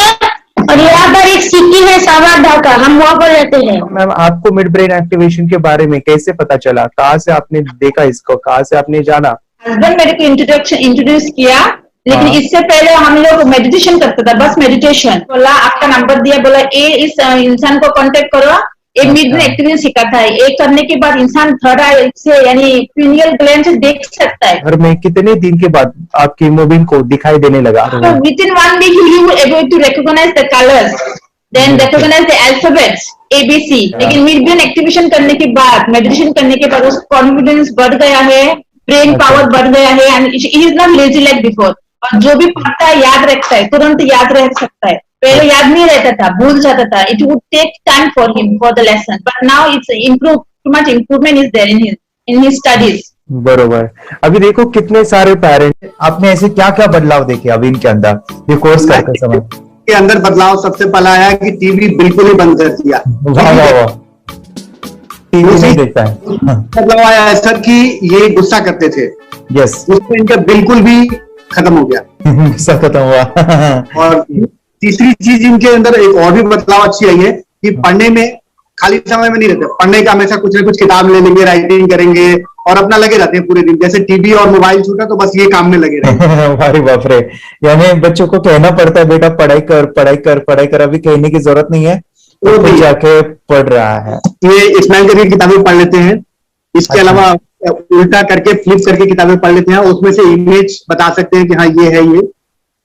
और यहाँ पर एक सिटी है सावर ढाका, हम वहाँ पर रहते हैं। मैम, आपको मिड ब्रेन एक्टिवेशन के बारे में कैसे पता चला? कहाँ से आपने देखा इसको, कहाँ से आपने जाना? हस्बैंड मेरे को इंट्रोड्यूस किया, लेकिन इससे पहले हम लोग मेडिटेशन करते थे, बस मेडिटेशन। बोला आपका नंबर दिया, बोला ये इस इंसान को कांटेक्ट करो, एक मिड ब्रेन एक्टिवेशन सिखाता है। एक करने के बाद इंसान थर्ड आई से यानी पिनियल ग्लैंड से देख सकता है। घर में कितने दिन के बाद आपकी मोबाइल को दिखाई देने लगा? With in 1 week you will able to recognize the colors, then recognize the alphabets ABC। लेकिन मिड ब्रेन एक्टिवेशन करने के बाद, मेडिटेशन करने के बाद उसका कॉन्फिडेंस बढ़ गया है, ब्रेन पावर बढ़ गया है, and he is not lazy like before. और जो भी पढ़ता है याद रखता है, तुरंत याद रह सकता है। पहले याद नहीं रहता था, भूल जाता था। It would take time for him for the lesson, but now it's improve, too much improvement is there in his studies. बरोबर। अभी देखो कितने सारे पेरेंट्स, आपने ऐसे क्या क्या बदलाव देखे अभी इनके अंदर ये कोर्स करते समय? के अंदर बदलाव सबसे पहला आया कि टीवी बिल्कुल ही बंद कर दिया। वाह वाह वाह, टीवी नहीं देखता है। बदलाव आया है सर कि ये गुस्सा करते थे। यस, गुस्सा इनका बिल्कुल भी खत्म हो गया। गुस्सा खत्म हुआ। और तीसरी चीज इनके अंदर एक और भी बदलाव अच्छी आई है कि पढ़ने में खाली समय में नहीं रहते, पढ़ने का हमेशा कुछ ना कुछ किताब ले लेंगे, राइटिंग करेंगे और अपना लगे रहते हैं पूरे दिन। जैसे टीवी और मोबाइल छूटा तो बस ये काम में लगे रहते हैं। अरे बाप रे, यानी बच्चों को कहना पड़ता है बेटा पढ़ाई कर पढ़ाई कर पढ़ाई कर, अभी कहने की जरूरत नहीं है, वो भी जाके पढ़ रहा है। ये इस्तेमाल करके किताबें पढ़ लेते हैं, इसके अलावा उल्टा करके फ्लिप करके किताबें पढ़ लेते हैं, उसमें से इमेज बता सकते हैं कि हाँ ये है ये।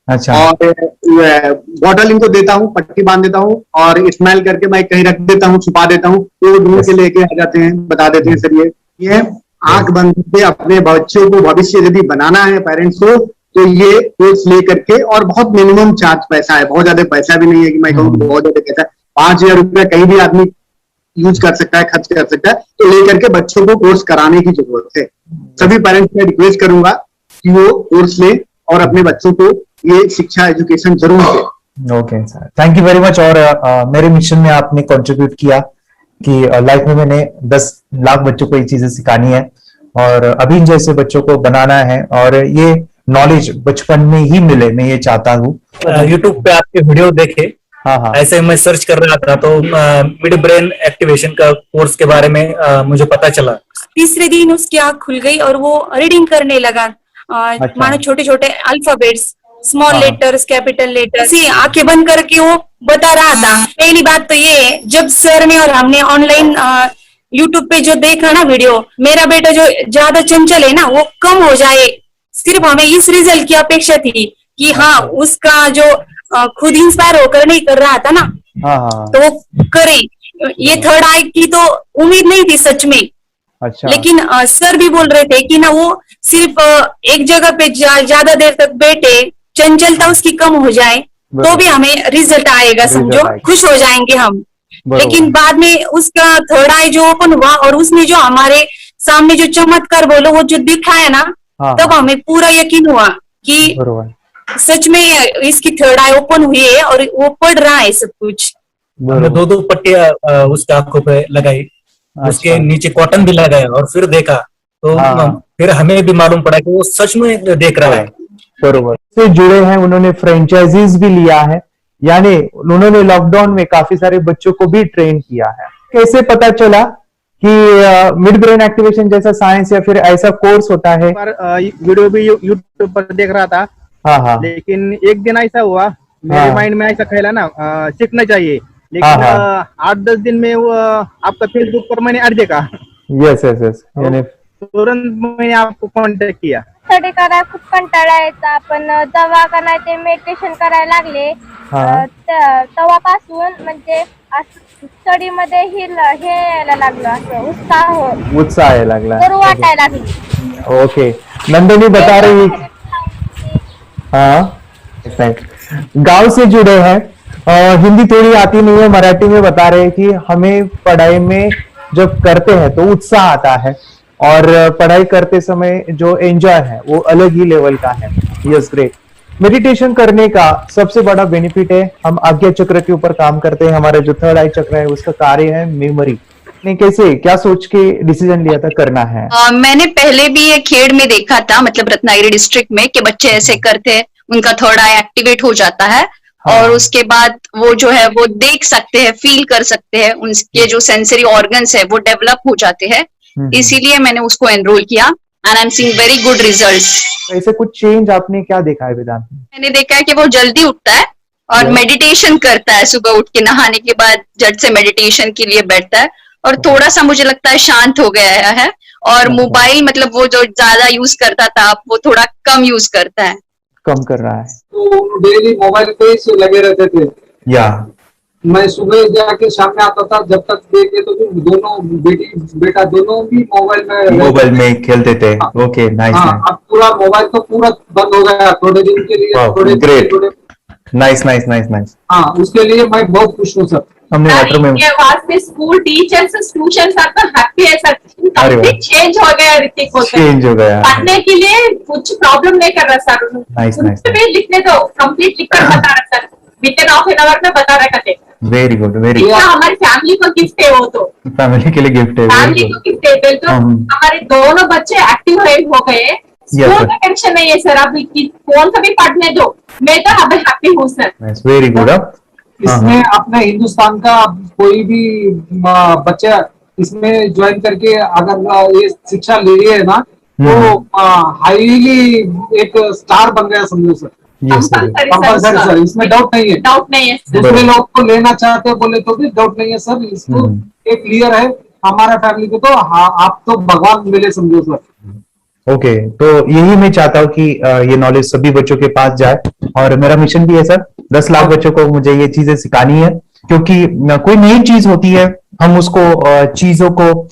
अच्छा। और बॉटल इनको देता हूँ, पट्टी बांध देता हूँ और इस्तेमाल करके मैं कहीं रख देता हूँ, छुपा देता हूँ, तो ढूंढ के लेके आ जाते हैं, बता देते हैं सर ये आंख बंद करके अपने बच्चों को भविष्य यदि बनाना है पेरेंट्स को, तो ये कोर्स ले करके, और बहुत मिनिमम चार्ज पैसा है, बहुत ज्यादा पैसा भी नहीं है कि मैं कहूँ बहुत ज्यादा पैसा है। 5,000 रुपया कहीं भी आदमी यूज कर सकता है, खर्च कर सकता है, तो लेकर के बच्चों को कोर्स कराने की जरूरत है। सभी पेरेंट्स में रिक्वेस्ट करूंगा कि वो कोर्स ले और अपने बच्चों को ये शिक्षा एजुकेशन जरूर दे। Okay sir, thank you very much. और मेरे मिशन में आपने कंट्रीब्यूट किया कि लाइफ में मैंने 10 लाख बच्चों को ये चीजें सिखानी है और अभी जैसे बच्चों को बनाना है, और ये नॉलेज बचपन में ही मिले, मैं ये चाहता हूँ। यूट्यूब पे आपके वीडियो देखे, हाँ, ऐसे मैं सर्च कर रहा था तो मिड ब्रेन एक्टिवेशन का कोर्स के बारे में मुझे पता चला। तीसरे दिन उसकी आंख खुल गई और वो रीडिंग करने लगा। मानो छोटे छोटे alphabets, small letters, capital letters, आंखें बंद करके वो बता रहा था। पहली बात तो ये, जब सर ने और हमने ऑनलाइन यूट्यूब पे जो देखा ना वीडियो, मेरा बेटा जो ज्यादा चंचल है ना वो कम हो जाए, सिर्फ हमें इस रिजल्ट की अपेक्षा थी कि हाँ उसका जो खुद इंस्पायर होकर नहीं कर रहा था ना, तो वो करे। ये थर्ड आई की तो उम्मीद नहीं थी सच में। अच्छा। लेकिन सर भी बोल रहे थे कि ना वो सिर्फ एक जगह पे ज्यादा देर तक बैठे, चंचलता उसकी कम हो जाए तो भी हमें रिजल्ट आएगा, समझो खुश हो जाएंगे हम। लेकिन बाद में उसका थर्ड आई जो ओपन हुआ और उसने जो हमारे सामने जो चमत्कार बोलो वो जो दिखाया ना, तब हमें पूरा यकीन हुआ कि सच में इसकी थर्ड आई ओपन हुई है और वो पढ़ रहा है सब कुछ। हमने 2 पट्टियां उसके आंखों पे लगाई, उसके नीचे कॉटन भी लगाया और फिर देखा तो फिर हमें भी मालूम पड़ा कि वो सच में देख रहा है। बरोबर से जुड़े हैं, उन्होंने फ्रेंचाइजीज भी लिया है, यानी उन्होंने लॉकडाउन में काफी सारे बच्चों को भी ट्रेन किया है। कैसे पता चला कि मिड ब्रेन एक्टिवेशन जैसा साइंस या फिर ऐसा कोर्स होता है? वीडियो भी यूट्यूब पर देख रहा था, लेकिन एक दिन ऐसा हुआ मेरे माइंड में ऐसा ख्याल ना सीखना चाहिए, लेकिन 8-10 दिन में वो आपका फेसबुक पर मैंने ऐड देखा। यस यस यस, यानी तुरंत मैंने आपको कॉन्टॅक्ट किया। स्टडी करायला खूप कंटाळा यायचा, पण जेव्हा का नाही ते मेडिटेशन करायला लागले तेव्हापासून म्हणजे स्टडी मध्ये हे यायला लागलं, असं उत्साह यायला लागला, बरं वाटायला लागलं। ओके, नंदिनी बता रही, हाँ गांव से जुड़े हैं, हिंदी थोड़ी आती नहीं है, मराठी में बता रहे हैं कि हमें पढ़ाई में जब करते हैं तो उत्साह आता है और पढ़ाई करते समय जो एंजॉय है वो अलग ही लेवल का है। Yes, great. मेडिटेशन करने का सबसे बड़ा बेनिफिट है, हम आज्ञा चक्र के ऊपर काम करते हैं, हमारा जो थर्ड आई चक्र है उसका कार्य है मेमोरी। ने कैसे क्या सोच के डिसीजन लिया था करना है? मैंने पहले भी ये खेड़ में देखा था, मतलब रत्नागिरी डिस्ट्रिक्ट में, कि बच्चे ऐसे करते हैं, उनका थर्ड आई एक्टिवेट हो जाता है और उसके बाद वो जो है वो देख सकते हैं, फील कर सकते हैं, उनके जो सेंसरी ऑर्गन्स है वो डेवलप हो जाते हैं। इसीलिए मैंने उसको एनरोल किया and I am seeing very good results. ऐसे कुछ चेंज आपने क्या देखा है वेदांत में? मैंने देखा है कि वो जल्दी उठता है और मेडिटेशन करता है, सुबह उठ के नहाने के बाद झट से मेडिटेशन के लिए बैठता है और थोड़ा सा मुझे लगता है शांत हो गया है, और मोबाइल मतलब वो जो ज्यादा यूज करता था वो थोड़ा कम यूज करता है, कम कर रहा है। तो डेली मोबाइल पे ही लगे रहते थे, या मैं सुबह जाके शाम में आता था, जब तक देखे तो दोनों बेटा दोनों भी मोबाइल में खेलते थे। Okay, nice. अब पूरा मोबाइल तो पूरा बंद हो गया थोड़े दिन के लिए, थोड़े नाइस नाइस नाइस नाइस। हाँ, उसके लिए मैं बहुत खुश हूँ सर। हमने वास्ते स्कूल टीचर्स स्टूडेंट्स आपका हैप्पी है सर, कंप्लीट चेंज हो गया ऋतिक को, चेंज हो गया, पढ़ने के लिए कुछ प्रॉब्लम नहीं कर रहा सर। Nice nice. लिखने दो, कंप्लीट लिखकर बता रहा sir, within half an hour में बता रहा करते। Very good, very good. हमारी फैमिली को गिफ्ट है, वो तो फैमिली के लिए गिफ्ट है, फैमिली को गिफ्ट है। तो हमारे दोनों बच्चे एक्टिव हो गए, स्कूल का टेंशन नहीं है सर, अभी कौन सा भी पढ़ने दो, मैं तो अब हैप्पी हूँ सर। Very good. इसमें अपने हिंदुस्तान का कोई भी बच्चा इसमें ज्वाइन करके अगर ये शिक्षा ले रही है ना तो हाईली एक स्टार बन गया समझो सर। कंपल्सरी सर, इसमें डाउट नहीं है। दूसरे लोग को लेना चाहते बोले तो भी डाउट नहीं है सर, इसको एक क्लियर है हमारा फैमिली को। तो आप तो भगवान मिले समझो सर। ओके, तो यही मैं चाहता हूँ कि ये नॉलेज सभी बच्चों के पास जाए, और मेरा मिशन भी है सर, 10 लाख बच्चों को मुझे ये चीजें सिखानी है। क्योंकि कोई नई चीज होती है, हम उसको चीजों को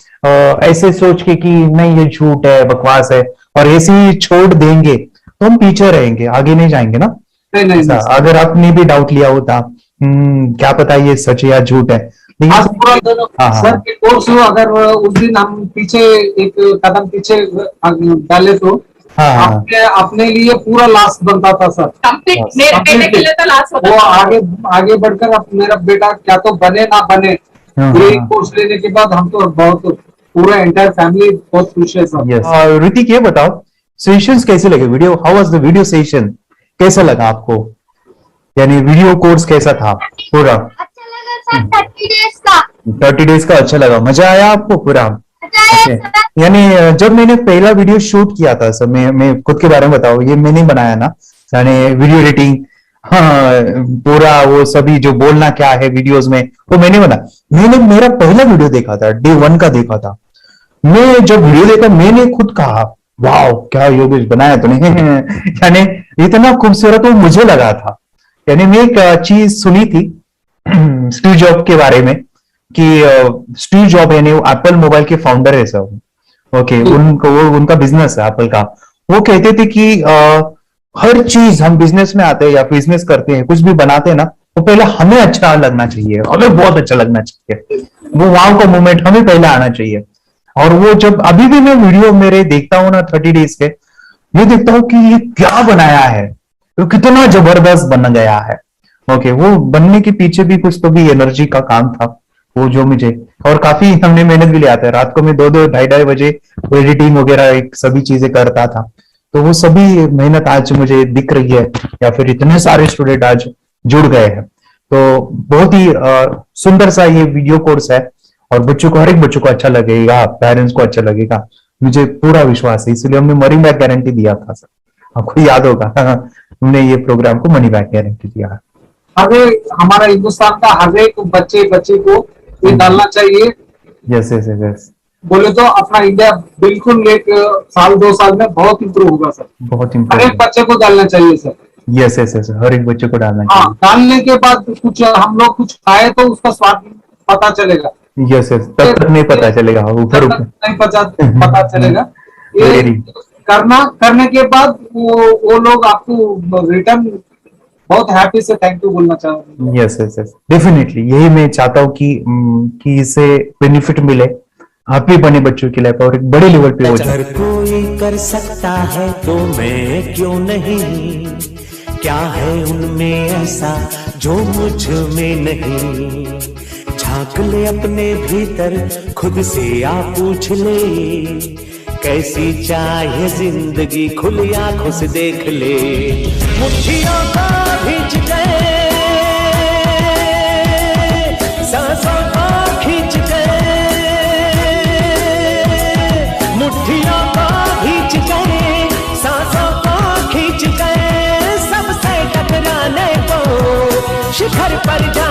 ऐसे सोच के कि नहीं ये झूठ है, बकवास है, और ऐसे ही छोड़ देंगे तो हम पीछे रहेंगे, आगे नहीं जाएंगे ना। नहीं, अगर आपने भी डाउट लिया होता क्या पता ये सच है या झूठ है। सर के कोर्स अगर उस दिन हम पीछे एक कदम पीछे डाले तो अपने लिए पूरा लास्ट बनता था सर। मेरे बेटे के लिए तो लास्ट होता वो आगे बढ़कर अब मेरा बेटा क्या तो बने ना बने, ये कोर्स लेने के बाद हम तो बहुत पूरा एंटायर फैमिली बहुत खुश है सर। ऋतिक ये बताओ सेशंस कैसे लगे, video how was the video session, कैसा लगा आपको, यानी वीडियो कोर्स कैसा था पूरा? 30 डेज का अच्छा लगा, मजा आया आपको पूरा? यानी जब मैंने पहला वीडियो शूट किया था सर, मैं खुद के बारे में बताऊं, ये मैंने बनाया ना, यानी वीडियो एडिटिंग, हाँ पूरा वो सभी जो बोलना क्या है वीडियोस में वो मैंने बनाया। मैंने मेरा पहला वीडियो देखा था, डे 1 का देखा था। मैं जब वीडियो देखा मैंने खुद कहा वाह क्या योगेश बनाया तूने यानी इतना खूबसूरत वो मुझे लगा था। यानी मैं एक चीज सुनी थी स्टीव जॉब के बारे में कि स्टीव जॉब यानी एप्पल मोबाइल के फाउंडर है सब, ओके, उनका बिजनेस है एप्पल का। वो कहते थे कि हर चीज हम बिजनेस में आते हैं या बिजनेस करते हैं, कुछ भी बनाते हैं ना, वो पहले हमें अच्छा लगना चाहिए, हमें बहुत अच्छा लगना चाहिए, वो वाव का मोमेंट हमें पहले आना चाहिए। और वो जब अभी भी मैं वीडियो मेरे देखता हूँ ना 30 डेज के, मैं देखता हूँ कि ये क्या बनाया है, तो कितना जबरदस्त बन गया है। ओके, वो बनने के पीछे भी कुछ तो भी एनर्जी का काम था वो, जो मुझे, और काफी हमने मेहनत भी लिया था। रात को मैं 2-2 ढाई बजे एडिटिंग वगैरह सभी चीजें करता था, तो वो सभी मेहनत आज मुझे दिख रही है, या फिर इतने सारे स्टूडेंट आज जुड़ गए हैं। तो बहुत ही सुंदर सा ये वीडियो कोर्स है, और बच्चों को, हर एक बच्चों को अच्छा लगेगा, पेरेंट्स को अच्छा लगेगा, मुझे पूरा विश्वास है। इसलिए हमने मनी बैक गारंटी दिया था सर, आपको याद होगा हमने ये प्रोग्राम को मनी बैक गारंटी दिया है। हमारा हिंदुस्तान का हर एक बच्चे को ये डालना चाहिए। यस यस यस, बोले तो अपना इंडिया बिल्कुल एक साल 2 साल में बहुत इम्प्रूव होगा सर, बहुत हर एक बच्चे को डालना चाहिए सर। यस यस यस, हर एक बच्चे को डालना चाहिए। डालने के बाद कुछ हम लोग कुछ खाए तो उसका स्वाद पता चलेगा। यस यस, तब तक नहीं पता चलेगा, ऊपर नहीं पता चलेगा। ये करने के बाद वो लोग आपको रिटर्न बहुत हैप्पी से थैंक यू बोलना चाहूंगा। यस यस यस, डेफिनेटली यही मैं चाहता हूँ कि इससे बेनिफिट मिले, हैप्पी बने बच्चों की लाइफ, और एक बड़े लेवल पे हो जाए। अगर कोई कर सकता है तो मैं क्यों नहीं, क्या है उनमें ऐसा जो मुझ में नहीं, झांक ले अपने भीतर खुद से आ पूछ ले, कैसी चाहे जिंदगी खुली आंखों से देख ले, मुट्ठियों को खींच गए, सांसों को खींच गए, मुट्ठियों को खींच गए, सांसों को खींच गए, सबसे टकराने को शिखर पर जा